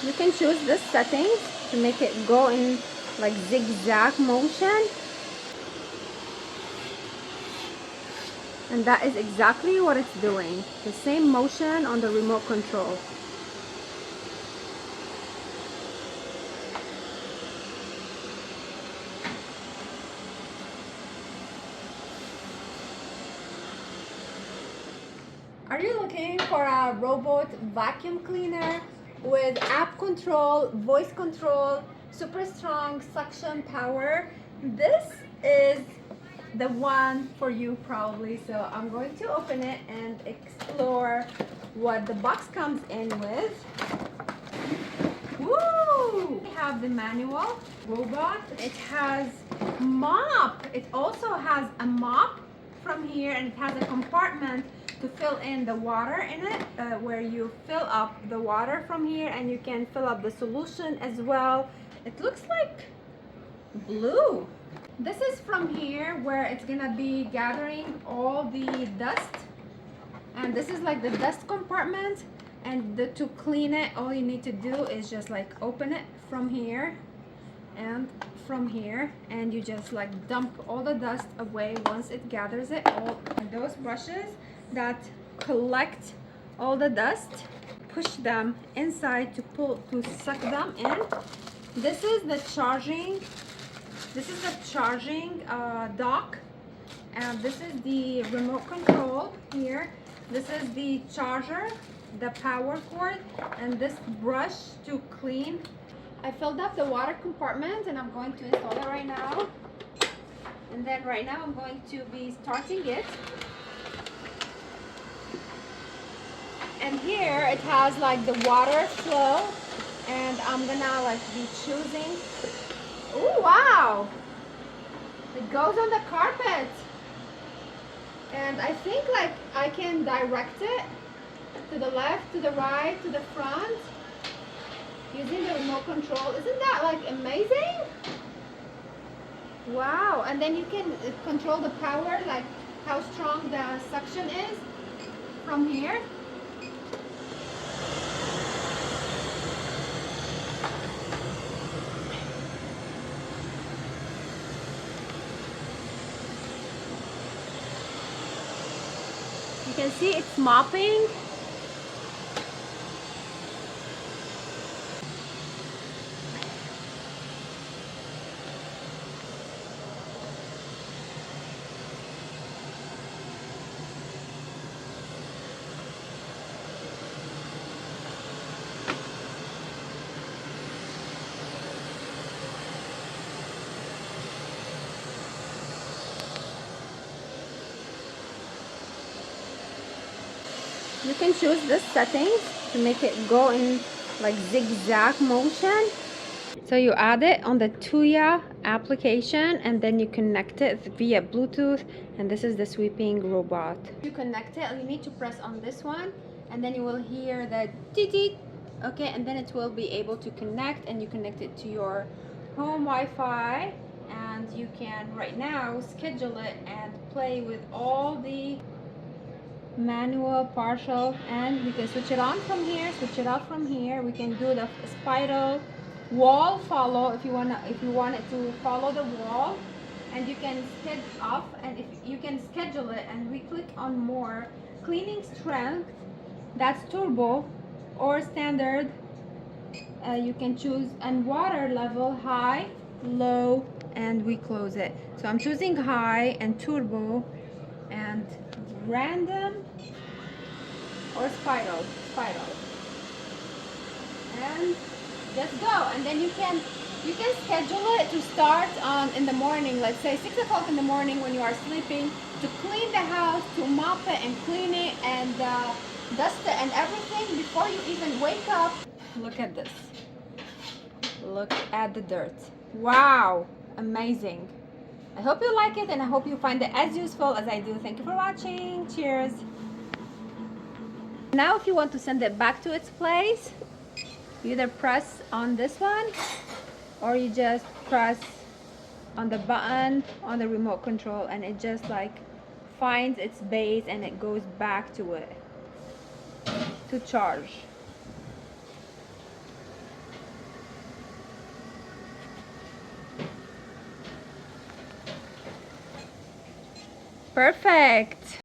You can choose this settings to make it go in like zigzag motion. And that is exactly what it's doing. The same motion on the remote control. Are you looking for a robot vacuum cleaner with app control, voice control, super strong suction power? This is the one for you probably. So I'm going to open it and explore what the box comes in with. Woo! We have the manual robot. It has mop. It also has a mop from here, and it has a compartment to fill in the water in it, where you fill up the water from here, and you can fill up the solution as well. It looks like blue. This is from here where it's gonna be gathering all the dust, and this is like the dust compartment. And to clean it, all you need to do is just like open it from here and from here, and you just like dump all the dust away once it gathers it all. And those brushes that collect all the dust, push them inside to suck them in. This is the charging dock, and this is the remote control here. This is the charger, the power cord, and this brush to clean. I filled up the water compartment and I'm going to install it right now. And then right now I'm going to be starting it. And here it has like the water flow, and I'm gonna like be choosing. Oh wow! It goes on the carpet. And I think like I can direct it to the left, to the right, to the front using the remote control. Isn't that like amazing? Wow. And then you can control the power, like how strong the suction is from here. You can see it's mopping. You can choose this settings to make it go in like zigzag motion. So you add it on the Tuya application, and then you connect it via Bluetooth, and this is the sweeping robot. You connect it, you need to press on this one, and then you will hear the beep, okay, and then it will be able to connect, and you connect it to your home Wi-Fi, and you can right now schedule it and play with all the manual, partial, and we can switch it on from here, switch it off from here. We can do the spiral wall follow if you want it to follow the wall, and you can skip off, and if you can schedule it, and we click on more cleaning strength, that's turbo or standard. You can choose, and water level high, low, and we close it. So I'm choosing high and turbo and random or spiral, and just go. And then you can schedule it to start on in the morning, let's say 6 o'clock in the morning when you are sleeping, to clean the house, to mop it and clean it and dust it and everything before you even wake up. Look at this, look at the dirt. Wow, amazing. I hope you like it, and I hope you find it as useful as I do. Thank you for watching. Cheers. Now if you want to send it back to its place, you either press on this one, or you just press on the button on the remote control, and it just like finds its base and it goes back to it to charge. Perfect.